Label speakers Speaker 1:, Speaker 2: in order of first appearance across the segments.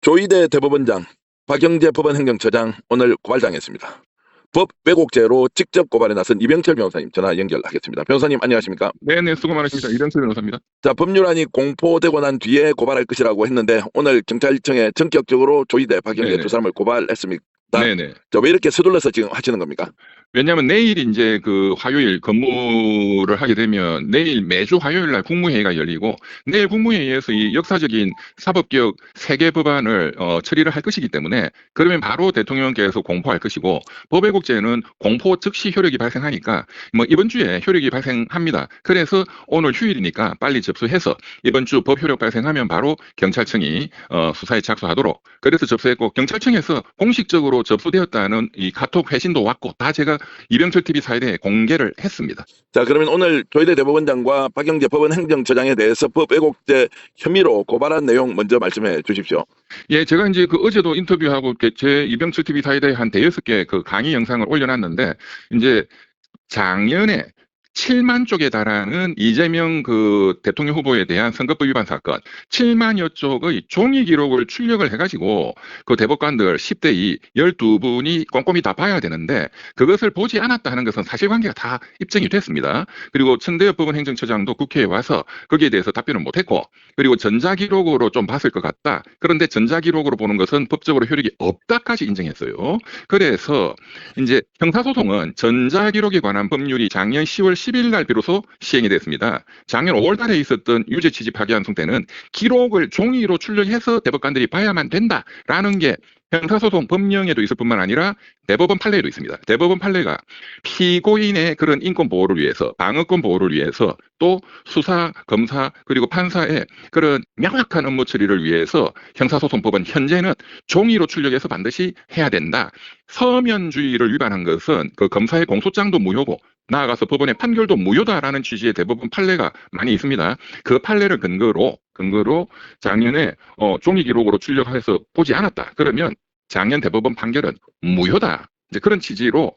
Speaker 1: 조희대 대법원장, 박영재 법원행정처장 오늘 고발당했습니다. 법 왜곡죄로 직접 고발에 나선 이병철 변호사님 전화 연결하겠습니다. 변호사님 안녕하십니까?
Speaker 2: 네네, 수고 많으십니다. 이병철 변호사입니다.
Speaker 1: 자, 법률안이 공포되고 난 뒤에 고발할 것이라고 했는데 오늘 경찰청에 전격적으로 조희대, 박영재
Speaker 2: 네네.
Speaker 1: 두 사람을 고발했습니다.
Speaker 2: 네네.
Speaker 1: 자, 왜 이렇게 서둘러서 지금 하시는 겁니까?
Speaker 2: 왜냐하면 내일 이제 그 화요일 근무를 하게 되면 내일 매주 화요일 날 국무회의가 열리고 내일 국무회의에서 이 역사적인 사법개혁 3개 법안을 처리를 할 것이기 때문에 그러면 바로 대통령께서 공포할 것이고 법왜곡죄는 공포 즉시 효력이 발생하니까 뭐 이번 주에 효력이 발생합니다. 그래서 오늘 휴일이니까 빨리 접수해서 이번 주 법 효력 발생하면 바로 경찰청이 수사에 착수하도록 그래서 접수했고 경찰청에서 공식적으로 접수되었다는 이 카톡 회신도 왔고 다 제가 이병철 TV 사이트에 공개를 했습니다.
Speaker 1: 자, 그러면 오늘 조희대 대법원장과 박영재 법원행정처장에 대해서 법 왜곡죄 혐의로 고발한 내용 먼저 말씀해 주십시오.
Speaker 2: 예, 제가 이제 그 어제도 인터뷰하고 제 이병철 TV 사이트에 한 5-6개 그 강의 영상을 올려놨는데 이제 작년에 7만 쪽에 달하는 이재명 그 대통령 후보에 대한 선거법 위반 사건 7만여 쪽의 종이 기록을 출력을 해가지고 그 대법관들 10대 2 12분이 꼼꼼히 다 봐야 되는데 그것을 보지 않았다 하는 것은 사실관계가 다 입증이 됐습니다. 그리고 천대엽 법원행정처장도 국회에 와서 거기에 대해서 답변을 못했고 그리고 전자기록으로 좀 봤을 것 같다. 그런데 전자기록으로 보는 것은 법적으로 효력이 없다까지 인정했어요. 그래서 이제 형사소송은 전자기록에 관한 법률이 작년 10월 10일 날 비로소 시행이 됐습니다. 작년 5월 달에 있었던 유죄 취지 파기환송 때는 기록을 종이로 출력해서 대법관들이 봐야만 된다라는 게 형사소송 법령에도 있을 뿐만 아니라 대법원 판례에도 있습니다. 대법원 판례가 피고인의 그런 인권 보호를 위해서 방어권 보호를 위해서 또 수사, 검사 그리고 판사의 그런 명확한 업무 처리를 위해서 형사소송법은 현재는 종이로 출력해서 반드시 해야 된다. 서면주의를 위반한 것은 그 검사의 공소장도 무효고 나아가서 법원의 판결도 무효다라는 취지의 대법원 판례가 많이 있습니다. 그 판례를 근거로 작년에 종이 기록으로 출력해서 보지 않았다. 그러면 작년 대법원 판결은 무효다. 이제 그런 취지로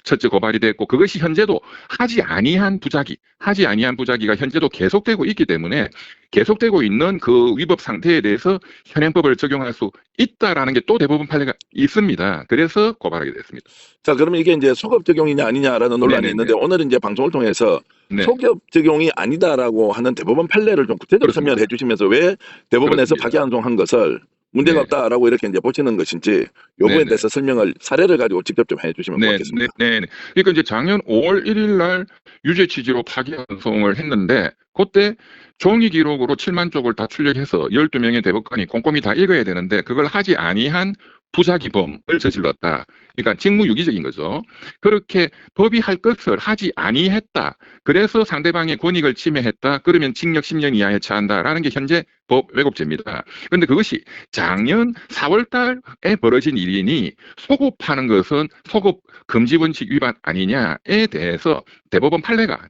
Speaker 2: 첫째 고발이 됐고 그것이 현재도 하지 아니한 부작위가 현재도 계속되고 있기 때문에 계속되고 있는 그 위법 상태에 대해서 현행법을 적용할 수 있다라는 게 또 대법원 판례가 있습니다. 그래서 고발하게 됐습니다.
Speaker 1: 자, 그러면 이게 이제 소급 적용이냐 아니냐라는 논란이
Speaker 2: 네네네.
Speaker 1: 있는데 오늘은 이제 방송을 통해서
Speaker 2: 네.
Speaker 1: 소급 적용이 아니다라고 하는 대법원 판례를 좀 구체적으로
Speaker 2: 그렇습니다.
Speaker 1: 설명해 주시면서 왜 대법원에서
Speaker 2: 그렇습니다.
Speaker 1: 파기환송한 것을 문제가
Speaker 2: 네.
Speaker 1: 없다라고 이렇게 이제 보시는 것인지 요 부분에
Speaker 2: 네네.
Speaker 1: 대해서 설명을 사례를 가지고 직접 좀 해주시면 고맙겠습니다.
Speaker 2: 네. 그러니까 이제 작년 5월 1일 날 유죄 취지로 파기환송을 했는데 그때 종이 기록으로 7만 쪽을 다 출력해서 12명의 대법관이 꼼꼼히 다 읽어야 되는데 그걸 하지 아니한 부작위범을 저질렀다. 그러니까 직무유기적인 거죠. 그렇게 법이 할 것을 하지 아니했다. 그래서 상대방의 권익을 침해했다. 그러면 징역 10년 이하에 처한다라는 게 현재 법 왜곡죄입니다. 그런데 그것이 작년 4월 달에 벌어진 일이니 소급하는 것은 소급 금지 원칙 위반 아니냐에 대해서 대법원 판례가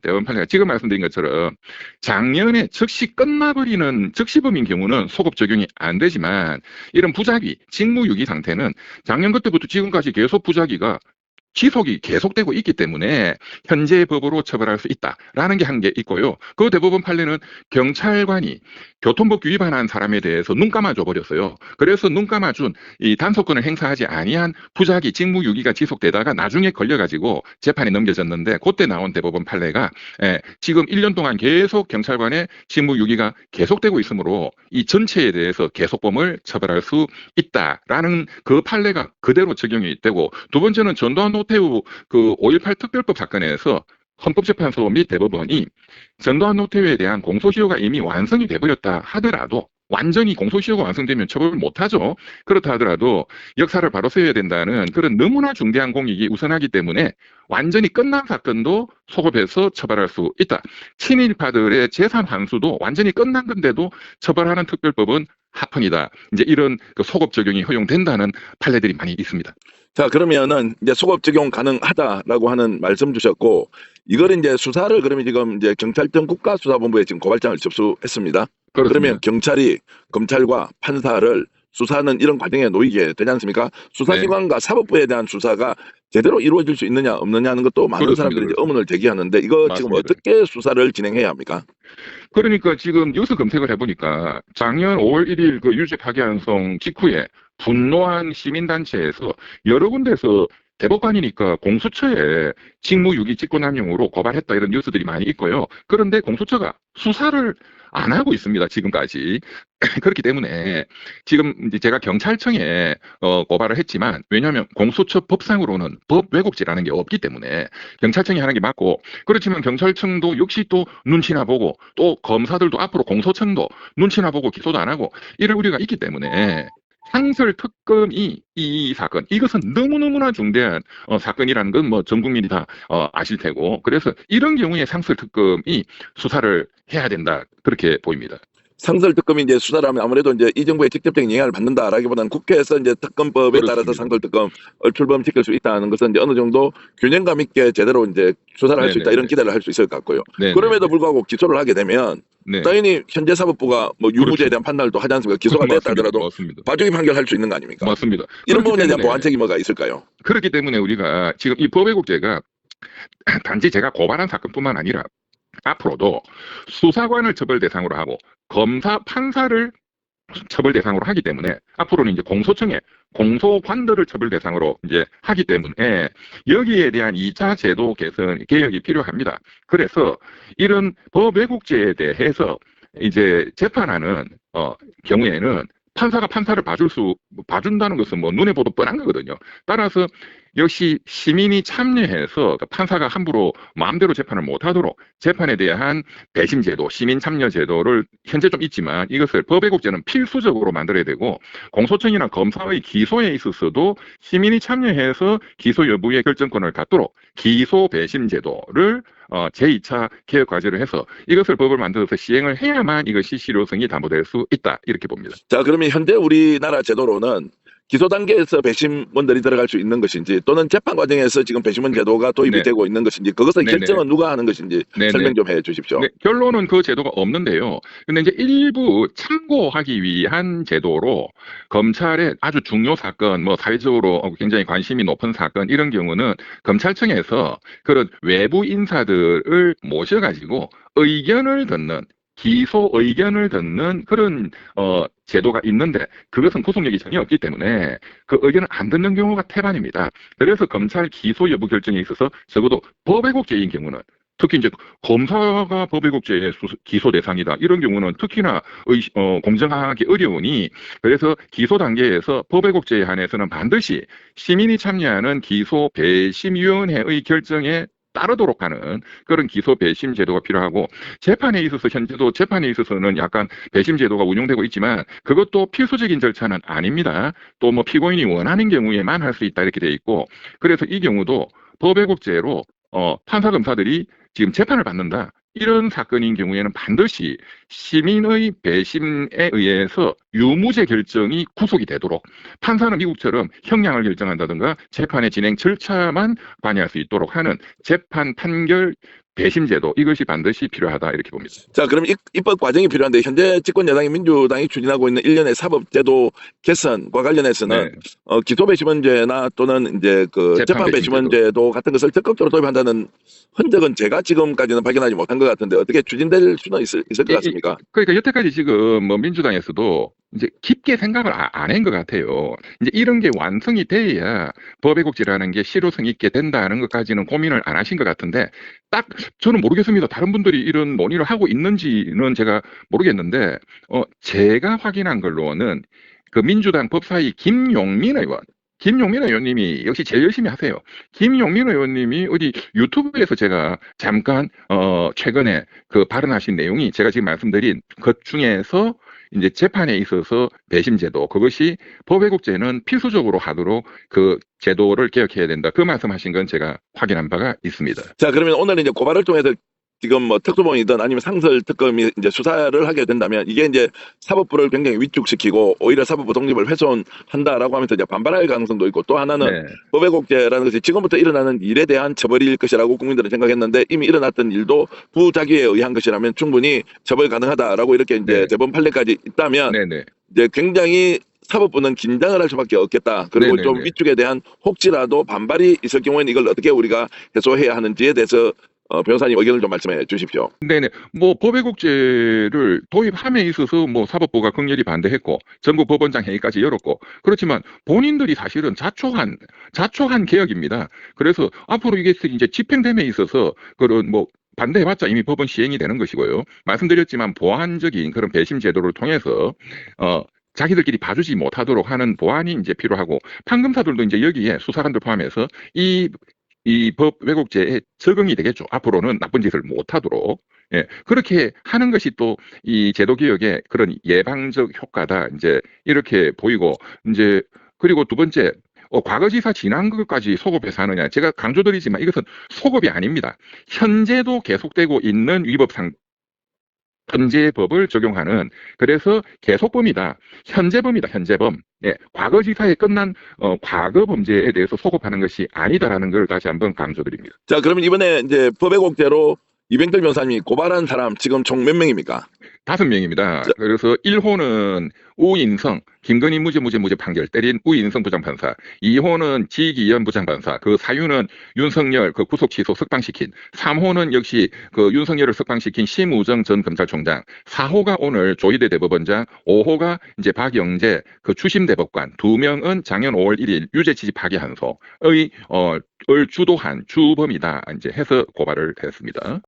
Speaker 2: 지금 말씀드린 것처럼 작년에 즉시 끝나버리는 즉시범인 경우는 소급 적용이 안 되지만 이런 부작위, 직무유기 상태는 작년 그때부터 지금까지 계속 부작위가 지속이 계속되고 있기 때문에 현재의 법으로 처벌할 수 있다라는 게 한 게 있고요. 그 대법원 판례는 경찰관이 교통법 위반한 사람에 대해서 눈 감아줘 버렸어요. 그래서 눈 감아준 이 단속권을 행사하지 아니한 부작위, 직무유기가 지속되다가 나중에 걸려가지고 재판에 넘겨졌는데 그때 나온 대법원 판례가 지금 1년 동안 계속 경찰관의 직무유기가 계속되고 있으므로 이 전체에 대해서 계속범을 처벌할 수 있다라는 그 판례가 그대로 적용이 되고 두 번째는 전두환 노태우 그 5.18 특별법 사건에서 헌법재판소 및 대법원이 전두환 노태우에 대한 공소시효가 이미 완성이 돼버렸다 하더라도 완전히 공소시효가 완성되면 처벌을 못하죠. 그렇다 하더라도 역사를 바로 써야 된다는 그런 너무나 중대한 공익이 우선하기 때문에 완전히 끝난 사건도 소급해서 처벌할 수 있다. 친일파들의 재산 환수도 완전히 끝난 건데도 처벌하는 특별법은 합헌이다. 이제 이런 그 소급 적용이 허용된다는 판례들이 많이 있습니다.
Speaker 1: 자, 그러면은 이제 소급 적용 가능하다라고 하는 말씀 주셨고 이걸 이제 수사를 그러면 지금 이제 경찰청 국가수사본부에 지금 고발장을 접수했습니다.
Speaker 2: 그렇습니다.
Speaker 1: 그러면 경찰이 검찰과 판사를 수사는 이런 과정에 놓이게 되지 않습니까? 수사기관과 사법부에 대한 수사가 제대로 이루어질 수 있느냐 없느냐 하는 것도 많은
Speaker 2: 그렇습니다.
Speaker 1: 사람들이 이제 의문을 제기하는데 이거 지금
Speaker 2: 맞습니다.
Speaker 1: 어떻게 수사를 진행해야 합니까?
Speaker 2: 그러니까 지금 뉴스 검색을 해보니까 작년 5월 1일 그 유죄 파기환송 직후에 분노한 시민단체에서 여러 군데서 대법관이니까 공수처에 직무유기 직권남용으로 고발했다 이런 뉴스들이 많이 있고요. 그런데 공수처가 수사를 안 하고 있습니다. 지금까지. 그렇기 때문에 지금 이제 제가 경찰청에 고발을 했지만 왜냐하면 공수처 법상으로는 법 왜곡죄라는 게 없기 때문에 경찰청이 하는 게 맞고 그렇지만 경찰청도 역시 또 눈치나 보고 또 검사들도 앞으로 공소청도 눈치나 보고 기소도 안 하고 이럴 우려가 있기 때문에 상설 특검이 이 사건 이것은 너무너무나 중대한 사건이라는 건 뭐 전 국민이 다 아실 테고 그래서 이런 경우에 상설 특검이 수사를 해야 된다 그렇게 보입니다.
Speaker 1: 상설 특검이 이제 수사를 하면 아무래도 이제 이 정부에 직접적인 영향을 받는다라기보다는 국회에서 이제 특검법에 따라서
Speaker 2: 그렇습니다.
Speaker 1: 상설 특검을 출범시킬 수 있다는 것은 이제 어느 정도 균형감 있게 제대로 이제 수사를 할 수 있다 이런 기대를 할 수 있을 것 같고요.
Speaker 2: 네네.
Speaker 1: 그럼에도 불구하고 기소를 하게 되면
Speaker 2: 네.
Speaker 1: 당연히 현재 사법부가 뭐 유무죄에
Speaker 2: 그렇죠.
Speaker 1: 대한 판단을 또 하지 않습니까? 기소가 됐다 하더라도
Speaker 2: 맞습니다.
Speaker 1: 봐주기 판결할 수 있는 거 아닙니까?
Speaker 2: 맞습니다.
Speaker 1: 이런
Speaker 2: 그렇기
Speaker 1: 부분에 대한
Speaker 2: 때문에-
Speaker 1: 보완책이 뭐가 있을까요?
Speaker 2: 그렇기 때문에 우리가 지금 이 법왜곡죄가 단지 제가 고발한 사건뿐만 아니라 앞으로도 수사관을 처벌 대상으로 하고 검사, 판사를 처벌 대상으로 하기 때문에 앞으로는 이제 공소청에 공소관들을 처벌 대상으로 이제 하기 때문에 여기에 대한 2차 제도 개선 개혁이 필요합니다. 그래서 이런 법 왜곡죄에 대해서 이제 재판하는 경우에는 판사가 판사를 봐준다는 것은 뭐 눈에 보도 뻔한 거거든요. 따라서 역시 시민이 참여해서 판사가 함부로 마음대로 재판을 못하도록 재판에 대한 배심 제도, 시민 참여 제도를 현재 좀 있지만 이것을 법 왜곡죄는 필수적으로 만들어야 되고 공소청이나 검사의 기소에 있어서도 시민이 참여해서 기소 여부의 결정권을 갖도록 기소 배심 제도를 제2차 개혁 과제를 해서 이것을 법을 만들어서 시행을 해야만 이것이 실효성이 담보될 수 있다 이렇게 봅니다.
Speaker 1: 자, 그러면 현재 우리나라 제도로는 기소 단계에서 배심원들이 들어갈 수 있는 것인지 또는 재판 과정에서 지금 배심원 제도가 도입이
Speaker 2: 네.
Speaker 1: 되고 있는 것인지 그것의
Speaker 2: 네네.
Speaker 1: 결정은 누가 하는 것인지
Speaker 2: 네네.
Speaker 1: 설명 좀 해 주십시오.
Speaker 2: 네, 결론은 그 제도가 없는데요. 근데 이제 일부 참고하기 위한 제도로 검찰의 아주 중요 사건, 뭐 사회적으로 굉장히 관심이 높은 사건 이런 경우는 검찰청에서 그런 외부 인사들을 모셔가지고 의견을 듣는 기소 의견을 듣는 그런 제도가 있는데 그것은 구속력이 전혀 없기 때문에 그 의견을 안 듣는 경우가 태반입니다. 그래서 검찰 기소 여부 결정에 있어서 적어도 법 왜곡죄인 경우는 특히 이제 검사가 법 왜곡죄의 기소 대상이다. 이런 경우는 특히나 공정하기 어려우니 그래서 기소 단계에서 법 왜곡죄에 한해서는 반드시 시민이 참여하는 기소 배심위원회의 결정에 따르도록 하는 그런 기소 배심 제도가 필요하고 재판에 있어서 현재도 재판에 있어서는 약간 배심 제도가 운용되고 있지만 그것도 필수적인 절차는 아닙니다. 또 뭐 피고인이 원하는 경우에만 할 수 있다 이렇게 돼 있고 그래서 이 경우도 법 왜곡죄로 판사 검사들이 지금 재판을 받는다. 이런 사건인 경우에는 반드시 시민의 배심에 의해서 유무죄 결정이 구속이 되도록 판사는 미국처럼 형량을 결정한다든가 재판의 진행 절차만 관여할 수 있도록 하는 재판 판결 배심 제도 이것이 반드시 필요하다 이렇게 봅니다.
Speaker 1: 자, 그럼 입법 과정이 필요한데 현재 집권 여당인 민주당이 추진하고 있는 일련의 사법제도 개선과 관련해서는
Speaker 2: 네.
Speaker 1: 기소 배심원제나 또는 이제 그 재판 배심원제도 같은 것을 적극적으로 도입한다는 흔적은 제가 지금까지는 발견하지 못한 것 같은데 어떻게 추진될 수는 있을 것 같습니까?
Speaker 2: 그러니까 여태까지 지금 뭐 민주당에서도 이제 깊게 생각을 안 한 것 같아요. 이제 이런 게 완성이 돼야 법 왜곡죄라는 게 실효성 있게 된다는 것까지는 고민을 안 하신 것 같은데 딱 저는 모르겠습니다. 다른 분들이 이런 논의를 하고 있는지는 제가 모르겠는데 제가 확인한 걸로는 그 민주당 법사위 김용민 의원님이 역시 제일 열심히 하세요. 김용민 의원님이 어디 유튜브에서 제가 잠깐 최근에 그 발언하신 내용이 제가 지금 말씀드린 것 중에서 이제 재판에 있어서 배심 제도 그것이 법 왜곡죄는 필수적으로 하도록 그 제도를 개혁해야 된다. 그 말씀하신 건 제가 확인한 바가 있습니다.
Speaker 1: 자, 그러면 오늘 이제 고발을 통해서 지금 뭐 특수본이든 아니면 상설 특검이 이제 수사를 하게 된다면 이게 이제 사법부를 굉장히 위축시키고 오히려 사법부 독립을 훼손한다라고 하면서 이제 반발할 가능성도 있고 또 하나는 법 왜곡죄라는 것이 지금부터 일어나는 일에 대한 처벌일 것이라고 국민들은 생각했는데 이미 일어났던 일도 부작위에 의한 것이라면 충분히 처벌 가능하다라고 이렇게 이제 재범 판례까지 있다면 이제 굉장히 사법부는 긴장을 할 수밖에 없겠다. 그리고 좀 위축에 대한 혹시라도 반발이 있을 경우에는 이걸 어떻게 우리가 해소해야 하는지에 대해서 변호사님 의견을 좀 말씀해 주십시오.
Speaker 2: 네네. 뭐 법외국제를 도입함에 있어서 뭐 사법부가 극렬히 반대했고 전국 법원장 회의까지 열었고 그렇지만 본인들이 사실은 자초한 개혁입니다. 그래서 앞으로 이게 이제 집행됨에 있어서 그런 뭐 반대해봤자 이미 법은 시행이 되는 것이고요. 말씀드렸지만 보완적인 그런 배심 제도를 통해서 자기들끼리 봐주지 못하도록 하는 보완이 이제 필요하고 판검사들도 이제 여기에 수사관들 포함해서 이 법 왜곡죄에 적응이 되겠죠. 앞으로는 나쁜 짓을 못하도록. 예, 그렇게 하는 것이 또 이 제도 개혁의 그런 예방적 효과다. 이제 이렇게 보이고 이제 그리고 두 번째 과거지사 지난 것까지 소급해서 하느냐. 제가 강조드리지만 이것은 소급이 아닙니다. 현재도 계속되고 있는 위법상 현재 법을 적용하는 그래서 계속범이다. 현재범이다. 현재범. 예, 과거지사에 끝난 과거 범죄에 대해서 소급하는 것이 아니다라는 걸 다시 한번 강조드립니다.
Speaker 1: 자, 그러면 이번에 이제 법외국죄로 이병철 변호사님이 고발한 사람 지금 총 몇 명입니까?
Speaker 2: 5명입니다. 그래서 1호는 우인성, 김건희 무죄 판결 때린 우인성 부장판사, 2호는 지기현 부장판사, 그 사유는 윤석열 그 구속 취소 석방시킨, 3호는 역시 그 윤석열을 석방시킨 심우정 전 검찰총장, 4호가 오늘 조희대 대법원장, 5호가 이제 박영재 그 추심 대법관, 2명은 작년 5월 1일 유죄 취지 파기한소의 을 주도한 주범이다 이제 해서 고발을 했습니다.